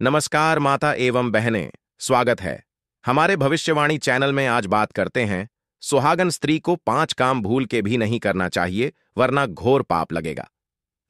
नमस्कार माता एवं बहनें, स्वागत है। हमारे भविष्यवाणी चैनल में आज बात करते हैं सुहागन स्त्री को 5 काम भूल के भी नहीं करना चाहिए, वरना घोर पाप लगेगा।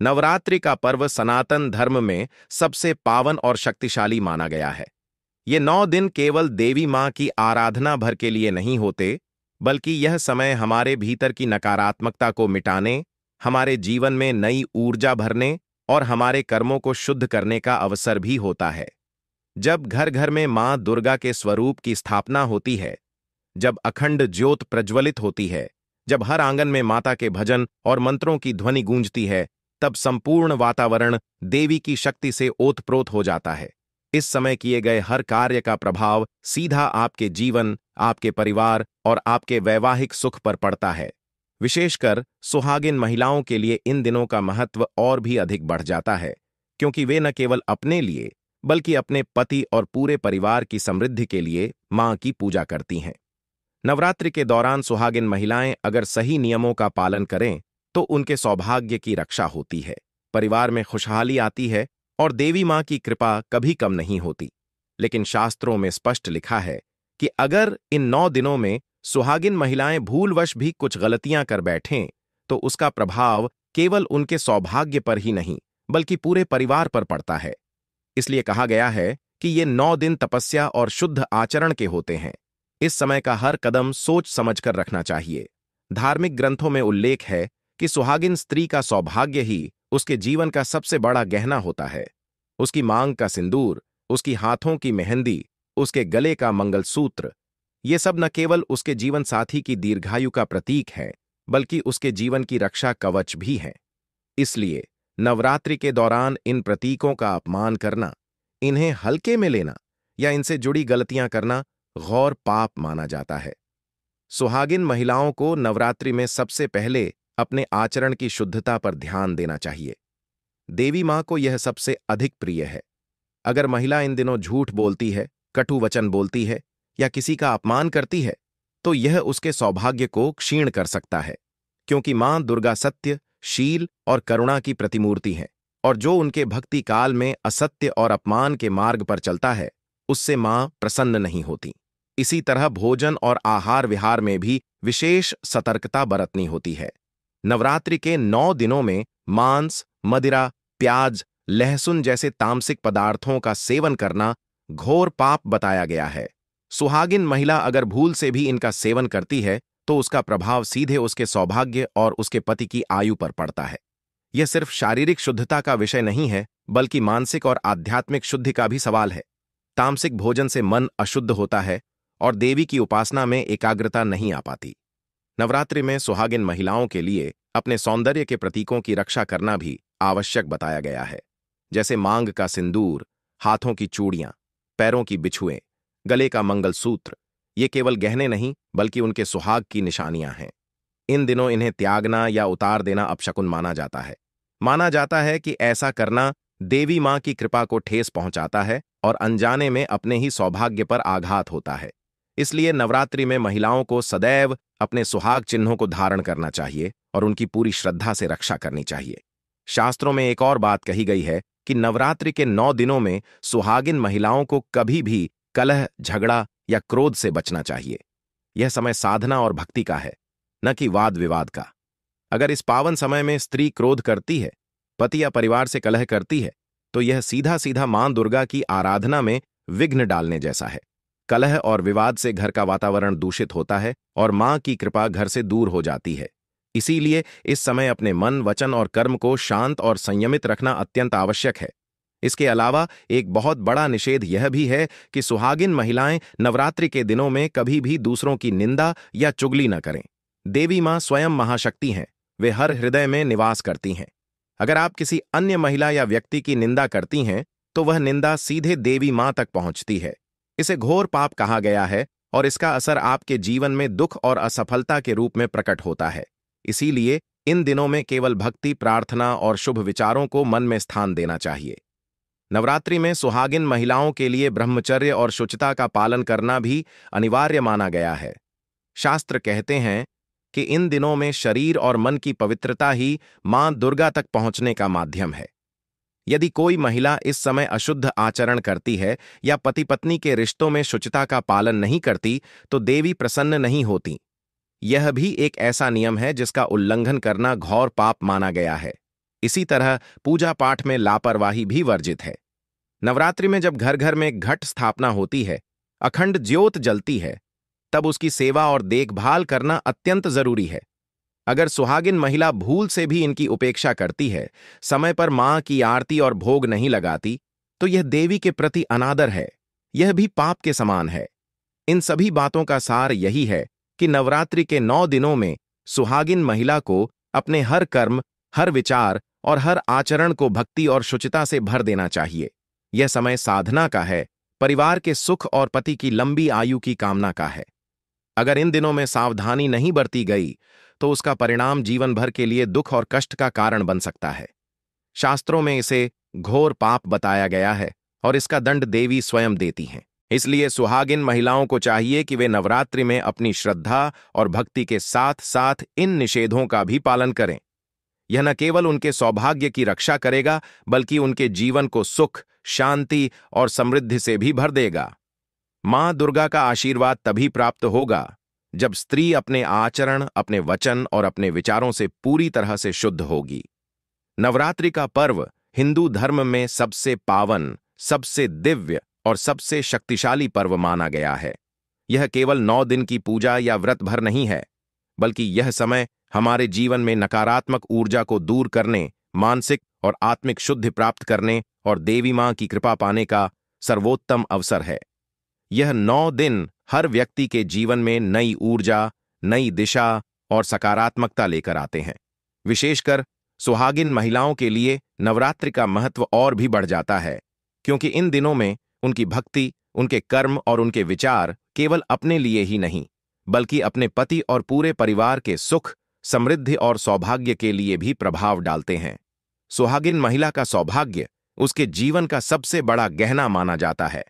नवरात्रि का पर्व सनातन धर्म में सबसे पावन और शक्तिशाली माना गया है। ये 9 दिन केवल देवी मां की आराधना भर के लिए नहीं होते, बल्कि यह समय हमारे भीतर की नकारात्मकता को मिटाने, हमारे जीवन में नई ऊर्जा भरने और हमारे कर्मों को शुद्ध करने का अवसर भी होता है। जब घर घर में मां दुर्गा के स्वरूप की स्थापना होती है, जब अखंड ज्योत प्रज्वलित होती है, जब हर आंगन में माता के भजन और मंत्रों की ध्वनि गूंजती है, तब संपूर्ण वातावरण देवी की शक्ति से ओतप्रोत हो जाता है। इस समय किए गए हर कार्य का प्रभाव सीधा आपके जीवन, आपके परिवार और आपके वैवाहिक सुख पर पड़ता है। विशेषकर सुहागिन महिलाओं के लिए इन दिनों का महत्व और भी अधिक बढ़ जाता है, क्योंकि वे न केवल अपने लिए बल्कि अपने पति और पूरे परिवार की समृद्धि के लिए मां की पूजा करती हैं। नवरात्रि के दौरान सुहागिन महिलाएं अगर सही नियमों का पालन करें तो उनके सौभाग्य की रक्षा होती है, परिवार में खुशहाली आती है और देवी मां की कृपा कभी कम नहीं होती। लेकिन शास्त्रों में स्पष्ट लिखा है कि अगर इन 9 दिनों में सुहागिन महिलाएं भूलवश भी कुछ गलतियां कर बैठें तो उसका प्रभाव केवल उनके सौभाग्य पर ही नहीं बल्कि पूरे परिवार पर पड़ता है। इसलिए कहा गया है कि ये 9 दिन तपस्या और शुद्ध आचरण के होते हैं। इस समय का हर कदम सोच समझकर रखना चाहिए। धार्मिक ग्रंथों में उल्लेख है कि सुहागिन स्त्री का सौभाग्य ही उसके जीवन का सबसे बड़ा गहना होता है। उसकी मांग का सिंदूर, उसकी हाथों की मेहंदी, उसके गले का मंगलसूत्र, ये सब न केवल उसके जीवन साथी की दीर्घायु का प्रतीक है, बल्कि उसके जीवन की रक्षा कवच भी है। इसलिए नवरात्रि के दौरान इन प्रतीकों का अपमान करना, इन्हें हल्के में लेना या इनसे जुड़ी गलतियां करना घोर पाप माना जाता है। सुहागिन महिलाओं को नवरात्रि में सबसे पहले अपने आचरण की शुद्धता पर ध्यान देना चाहिए। देवी मां को यह सबसे अधिक प्रिय है। अगर महिला इन दिनों झूठ बोलती है, कटु वचन बोलती है या किसी का अपमान करती है, तो यह उसके सौभाग्य को क्षीण कर सकता है, क्योंकि मां दुर्गा सत्य, शील और करुणा की प्रतिमूर्ति है, और जो उनके भक्ति काल में असत्य और अपमान के मार्ग पर चलता है, उससे मां प्रसन्न नहीं होती। इसी तरह भोजन और आहार विहार में भी विशेष सतर्कता बरतनी होती है। नवरात्रि के 9 दिनों में मांस, मदिरा, प्याज, लहसुन जैसे तामसिक पदार्थों का सेवन करना घोर पाप बताया गया है। सुहागिन महिला अगर भूल से भी इनका सेवन करती है तो उसका प्रभाव सीधे उसके सौभाग्य और उसके पति की आयु पर पड़ता है। यह सिर्फ शारीरिक शुद्धता का विषय नहीं है, बल्कि मानसिक और आध्यात्मिक शुद्धि का भी सवाल है। तामसिक भोजन से मन अशुद्ध होता है और देवी की उपासना में एकाग्रता नहीं आ पाती। नवरात्रि में सुहागिन महिलाओं के लिए अपने सौंदर्य के प्रतीकों की रक्षा करना भी आवश्यक बताया गया है, जैसे मांग का सिंदूर, हाथों की चूड़ियां, पैरों की बिछुएं, गले का मंगलसूत्र। ये केवल गहने नहीं बल्कि उनके सुहाग की निशानियां हैं। इन दिनों इन्हें त्यागना या उतार देना अपशकुन माना जाता है। माना जाता है कि ऐसा करना देवी मां की कृपा को ठेस पहुंचाता है और अनजाने में अपने ही सौभाग्य पर आघात होता है। इसलिए नवरात्रि में महिलाओं को सदैव अपने सुहाग चिन्हों को धारण करना चाहिए और उनकी पूरी श्रद्धा से रक्षा करनी चाहिए। शास्त्रों में एक और बात कही गई है कि नवरात्रि के 9 दिनों में सुहागिन महिलाओं को कभी भी कलह, झगड़ा या क्रोध से बचना चाहिए। यह समय साधना और भक्ति का है, न कि वाद विवाद का। अगर इस पावन समय में स्त्री क्रोध करती है, पति या परिवार से कलह करती है, तो यह सीधा सीधा मां दुर्गा की आराधना में विघ्न डालने जैसा है। कलह और विवाद से घर का वातावरण दूषित होता है और मां की कृपा घर से दूर हो जाती है। इसीलिए इस समय अपने मन, वचन और कर्म को शांत और संयमित रखना अत्यंत आवश्यक है। इसके अलावा एक बहुत बड़ा निषेध यह भी है कि सुहागिन महिलाएं नवरात्रि के दिनों में कभी भी दूसरों की निंदा या चुगली न करें। देवी मां स्वयं महाशक्ति हैं, वे हर हृदय में निवास करती हैं। अगर आप किसी अन्य महिला या व्यक्ति की निंदा करती हैं तो वह निंदा सीधे देवी मां तक पहुंचती है। इसे घोर पाप कहा गया है और इसका असर आपके जीवन में दुख और असफलता के रूप में प्रकट होता है। इसीलिए इन दिनों में केवल भक्ति, प्रार्थना और शुभ विचारों को मन में स्थान देना चाहिए। नवरात्रि में सुहागिन महिलाओं के लिए ब्रह्मचर्य और शुचिता का पालन करना भी अनिवार्य माना गया है। शास्त्र कहते हैं कि इन दिनों में शरीर और मन की पवित्रता ही मां दुर्गा तक पहुंचने का माध्यम है। यदि कोई महिला इस समय अशुद्ध आचरण करती है या पति पत्नी के रिश्तों में शुचिता का पालन नहीं करती, तो देवी प्रसन्न नहीं होती। यह भी एक ऐसा नियम है जिसका उल्लंघन करना घोर पाप माना गया है। इसी तरह पूजा पाठ में लापरवाही भी वर्जित है। नवरात्रि में जब घर घर में घट स्थापना होती है, अखंड ज्योत जलती है, तब उसकी सेवा और देखभाल करना अत्यंत जरूरी है। अगर सुहागिन महिला भूल से भी इनकी उपेक्षा करती है, समय पर मां की आरती और भोग नहीं लगाती, तो यह देवी के प्रति अनादर है। यह भी पाप के समान है। इन सभी बातों का सार यही है कि नवरात्रि के 9 दिनों में सुहागिन महिला को अपने हर कर्म, हर विचार और हर आचरण को भक्ति और शुचिता से भर देना चाहिए। यह समय साधना का है, परिवार के सुख और पति की लंबी आयु की कामना का है। अगर इन दिनों में सावधानी नहीं बरती गई, तो उसका परिणाम जीवन भर के लिए दुख और कष्ट का कारण बन सकता है। शास्त्रों में इसे घोर पाप बताया गया है और इसका दंड देवी स्वयं देती हैं। इसलिए सुहागिन महिलाओं को चाहिए कि वे नवरात्रि में अपनी श्रद्धा और भक्ति के साथ साथ इन निषेधों का भी पालन करें। यह न केवल उनके सौभाग्य की रक्षा करेगा, बल्कि उनके जीवन को सुख, शांति और समृद्धि से भी भर देगा। मां दुर्गा का आशीर्वाद तभी प्राप्त होगा जब स्त्री अपने आचरण, अपने वचन और अपने विचारों से पूरी तरह से शुद्ध होगी। नवरात्रि का पर्व हिंदू धर्म में सबसे पावन, सबसे दिव्य और सबसे शक्तिशाली पर्व माना गया है। यह केवल 9 दिन की पूजा या व्रत भर नहीं है, बल्कि यह समय हमारे जीवन में नकारात्मक ऊर्जा को दूर करने, मानसिक और आत्मिक शुद्धि प्राप्त करने और देवी मां की कृपा पाने का सर्वोत्तम अवसर है। यह 9 दिन हर व्यक्ति के जीवन में नई ऊर्जा, नई दिशा और सकारात्मकता लेकर आते हैं। विशेषकर सुहागिन महिलाओं के लिए नवरात्रि का महत्व और भी बढ़ जाता है, क्योंकि इन दिनों में उनकी भक्ति, उनके कर्म और उनके विचार केवल अपने लिए ही नहीं, बल्कि अपने पति और पूरे परिवार के सुख, समृद्धि और सौभाग्य के लिए भी प्रभाव डालते हैं। सुहागिन महिला का सौभाग्य उसके जीवन का सबसे बड़ा गहना माना जाता है।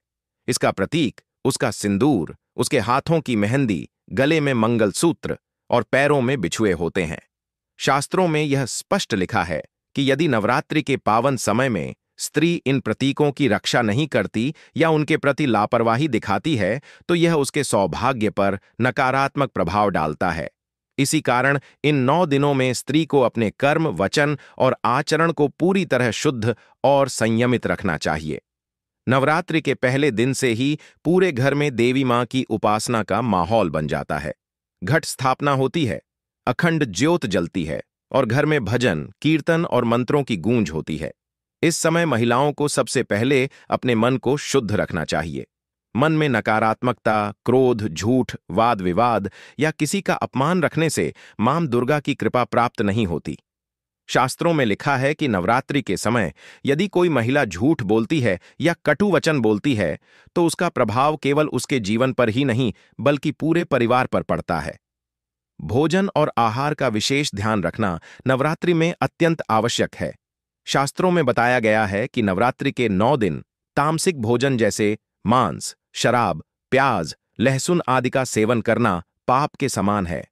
इसका प्रतीक उसका सिंदूर, उसके हाथों की मेहंदी, गले में मंगलसूत्र और पैरों में बिछुए होते हैं। शास्त्रों में यह स्पष्ट लिखा है कि यदि नवरात्रि के पावन समय में स्त्री इन प्रतीकों की रक्षा नहीं करती या उनके प्रति लापरवाही दिखाती है, तो यह उसके सौभाग्य पर नकारात्मक प्रभाव डालता है। इसी कारण इन 9 दिनों में स्त्री को अपने कर्म, वचन और आचरण को पूरी तरह शुद्ध और संयमित रखना चाहिए। नवरात्रि के पहले दिन से ही पूरे घर में देवी मां की उपासना का माहौल बन जाता है। घट स्थापना होती है, अखंड ज्योत जलती है और घर में भजन, कीर्तन और मंत्रों की गूंज होती है। इस समय महिलाओं को सबसे पहले अपने मन को शुद्ध रखना चाहिए। मन में नकारात्मकता, क्रोध, झूठ, वाद विवाद या किसी का अपमान रखने से मां दुर्गा की कृपा प्राप्त नहीं होती। शास्त्रों में लिखा है कि नवरात्रि के समय यदि कोई महिला झूठ बोलती है या कटु वचन बोलती है, तो उसका प्रभाव केवल उसके जीवन पर ही नहीं, बल्कि पूरे परिवार पर पड़ता है। भोजन और आहार का विशेष ध्यान रखना नवरात्रि में अत्यंत आवश्यक है। शास्त्रों में बताया गया है कि नवरात्रि के 9 दिन तामसिक भोजन जैसे मांस, शराब, प्याज, लहसुन आदि का सेवन करना पाप के समान है।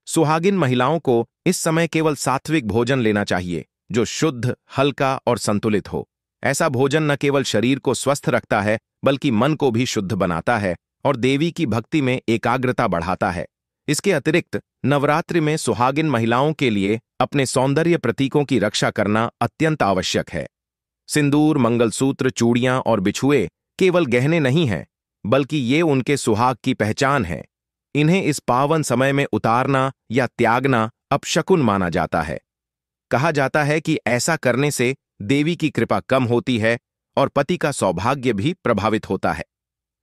सुहागिन महिलाओं को इस समय केवल सात्विक भोजन लेना चाहिए, जो शुद्ध, हल्का और संतुलित हो। ऐसा भोजन न केवल शरीर को स्वस्थ रखता है, बल्कि मन को भी शुद्ध बनाता है और देवी की भक्ति में एकाग्रता बढ़ाता है। इसके अतिरिक्त नवरात्रि में सुहागिन महिलाओं के लिए अपने सौंदर्य प्रतीकों की रक्षा करना अत्यंत आवश्यक है। सिंदूर, मंगलसूत्र, चूड़ियां और बिछुए केवल गहने नहीं हैं, बल्कि ये उनके सुहाग की पहचान है। इन्हें इस पावन समय में उतारना या त्यागना अपशकुन माना जाता है। कहा जाता है कि ऐसा करने से देवी की कृपा कम होती है और पति का सौभाग्य भी प्रभावित होता है।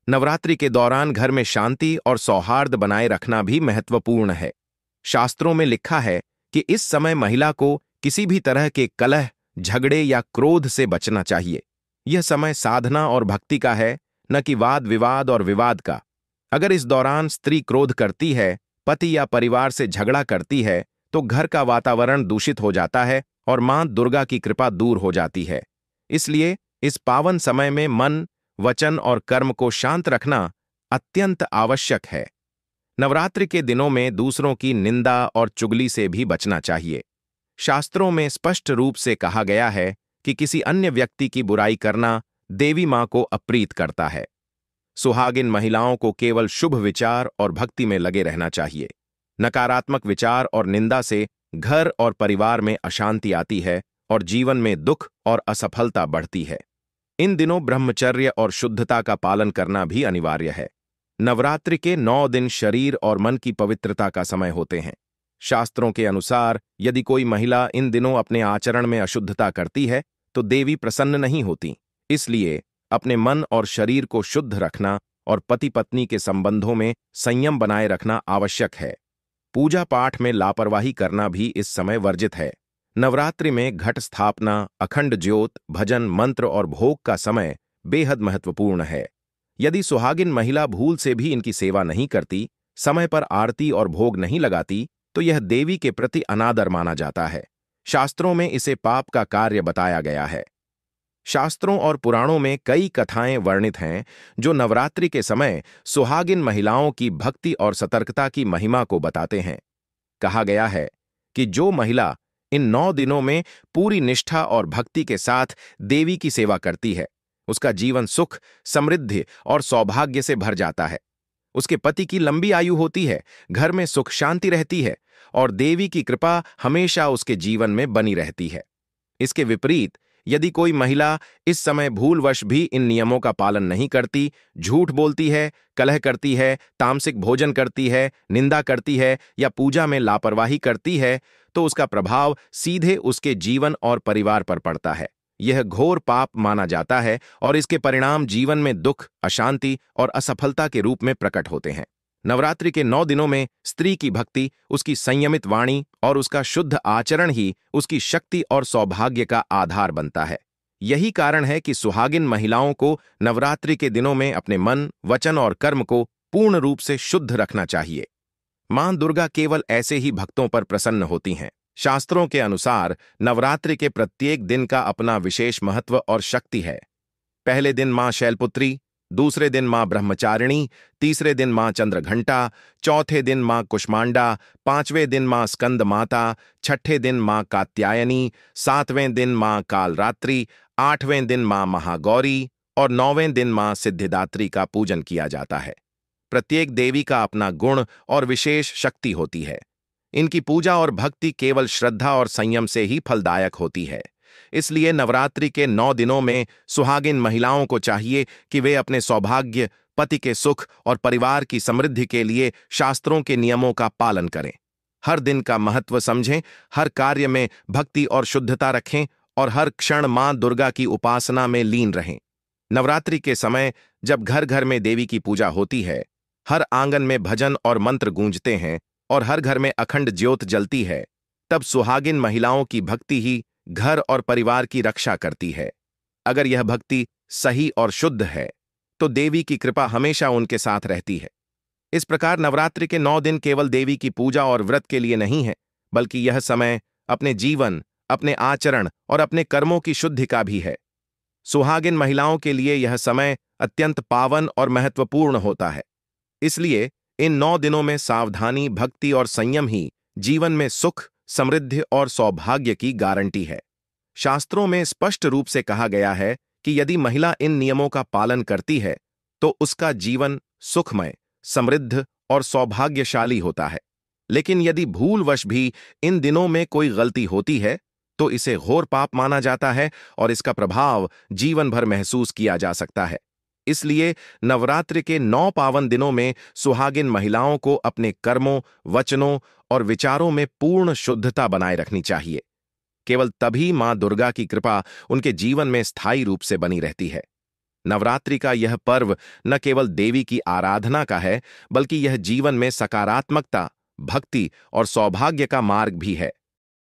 नवरात्रि के दौरान घर में शांति और सौहार्द बनाए रखना भी महत्वपूर्ण है। शास्त्रों में लिखा है कि इस समय महिला को किसी भी तरह के कलह, झगड़े या क्रोध से बचना चाहिए। यह समय साधना और भक्ति का है, न कि वाद विवाद और विवाद का। अगर इस दौरान स्त्री क्रोध करती है, पति या परिवार से झगड़ा करती है, तो घर का वातावरण दूषित हो जाता है और मां दुर्गा की कृपा दूर हो जाती है। इसलिए इस पावन समय में मन, वचन और कर्म को शांत रखना अत्यंत आवश्यक है। नवरात्रि के दिनों में दूसरों की निंदा और चुगली से भी बचना चाहिए। शास्त्रों में स्पष्ट रूप से कहा गया है कि किसी अन्य व्यक्ति की बुराई करना देवी मां को अप्रीत करता है। सुहागिन महिलाओं को केवल शुभ विचार और भक्ति में लगे रहना चाहिए। नकारात्मक विचार और निंदा से घर और परिवार में अशांति आती है और जीवन में दुख और असफलता बढ़ती है। इन दिनों ब्रह्मचर्य और शुद्धता का पालन करना भी अनिवार्य है। नवरात्रि के 9 दिन शरीर और मन की पवित्रता का समय होते हैं। शास्त्रों के अनुसार यदि कोई महिला इन दिनों अपने आचरण में अशुद्धता करती है तो देवी प्रसन्न नहीं होती। इसलिए अपने मन और शरीर को शुद्ध रखना और पति पत्नी के संबंधों में संयम बनाए रखना आवश्यक है। पूजा पाठ में लापरवाही करना भी इस समय वर्जित है। नवरात्रि में घट स्थापना, अखंड ज्योत, भजन, मंत्र और भोग का समय बेहद महत्वपूर्ण है। यदि सुहागिन महिला भूल से भी इनकी सेवा नहीं करती, समय पर आरती और भोग नहीं लगाती, तो यह देवी के प्रति अनादर माना जाता है। शास्त्रों में इसे पाप का कार्य बताया गया है। शास्त्रों और पुराणों में कई कथाएं वर्णित हैं जो नवरात्रि के समय सुहागिन महिलाओं की भक्ति और सतर्कता की महिमा को बताते हैं। कहा गया है कि जो महिला इन 9 दिनों में पूरी निष्ठा और भक्ति के साथ देवी की सेवा करती है, उसका जीवन सुख, समृद्धि और सौभाग्य से भर जाता है। उसके पति की लंबी आयु होती है, घर में सुख शांति रहती है और देवी की कृपा हमेशा उसके जीवन में बनी रहती है। इसके विपरीत यदि कोई महिला इस समय भूलवश भी इन नियमों का पालन नहीं करती, झूठ बोलती है, कलह करती है, तामसिक भोजन करती है, निंदा करती है या पूजा में लापरवाही करती है, तो उसका प्रभाव सीधे उसके जीवन और परिवार पर पड़ता है। यह घोर पाप माना जाता है और इसके परिणाम जीवन में दुख, अशांति और असफलता के रूप में प्रकट होते हैं। नवरात्रि के 9 दिनों में स्त्री की भक्ति, उसकी संयमित वाणी और उसका शुद्ध आचरण ही उसकी शक्ति और सौभाग्य का आधार बनता है। यही कारण है कि सुहागिन महिलाओं को नवरात्रि के दिनों में अपने मन, वचन और कर्म को पूर्ण रूप से शुद्ध रखना चाहिए। मां दुर्गा केवल ऐसे ही भक्तों पर प्रसन्न होती हैं। शास्त्रों के अनुसार नवरात्रि के प्रत्येक दिन का अपना विशेष महत्व और शक्ति है। पहले दिन मां शैलपुत्री, दूसरे दिन मां ब्रह्मचारिणी, तीसरे दिन मां चंद्रघंटा, चौथे दिन मां कुष्मांडा, पांचवें दिन मां स्कंद माता, छठे दिन मां कात्यायनी, सातवें दिन मां कालरात्रि, आठवें दिन मां महागौरी और 9वें दिन मां सिद्धिदात्री का पूजन किया जाता है। प्रत्येक देवी का अपना गुण और विशेष शक्ति होती है। इनकी पूजा और भक्ति केवल श्रद्धा और संयम से ही फलदायक होती है। इसलिए नवरात्रि के 9 दिनों में सुहागिन महिलाओं को चाहिए कि वे अपने सौभाग्य, पति के सुख और परिवार की समृद्धि के लिए शास्त्रों के नियमों का पालन करें। हर दिन का महत्व समझें, हर कार्य में भक्ति और शुद्धता रखें और हर क्षण मां दुर्गा की उपासना में लीन रहें। नवरात्रि के समय जब घर घर में देवी की पूजा होती है, हर आंगन में भजन और मंत्र गूंजते हैं और हर घर में अखंड ज्योत जलती है, तब सुहागिन महिलाओं की भक्ति ही घर और परिवार की रक्षा करती है। अगर यह भक्ति सही और शुद्ध है तो देवी की कृपा हमेशा उनके साथ रहती है। इस प्रकार नवरात्रि के 9 दिन केवल देवी की पूजा और व्रत के लिए नहीं है, बल्कि यह समय अपने जीवन, अपने आचरण और अपने कर्मों की शुद्धि का भी है। सुहागिन महिलाओं के लिए यह समय अत्यंत पावन और महत्वपूर्ण होता है। इसलिए इन 9 दिनों में सावधानी, भक्ति और संयम ही जीवन में सुख, समृद्धि और सौभाग्य की गारंटी है। शास्त्रों में स्पष्ट रूप से कहा गया है कि यदि महिला इन नियमों का पालन करती है तो उसका जीवन सुखमय, समृद्ध और सौभाग्यशाली होता है। लेकिन यदि भूलवश भी इन दिनों में कोई गलती होती है तो इसे घोर पाप माना जाता है और इसका प्रभाव जीवन भर महसूस किया जा सकता है। इसलिए नवरात्रि के 9 पावन दिनों में सुहागिन महिलाओं को अपने कर्मों, वचनों और विचारों में पूर्ण शुद्धता बनाए रखनी चाहिए। केवल तभी मां दुर्गा की कृपा उनके जीवन में स्थायी रूप से बनी रहती है। नवरात्रि का यह पर्व न केवल देवी की आराधना का है, बल्कि यह जीवन में सकारात्मकता, भक्ति और सौभाग्य का मार्ग भी है।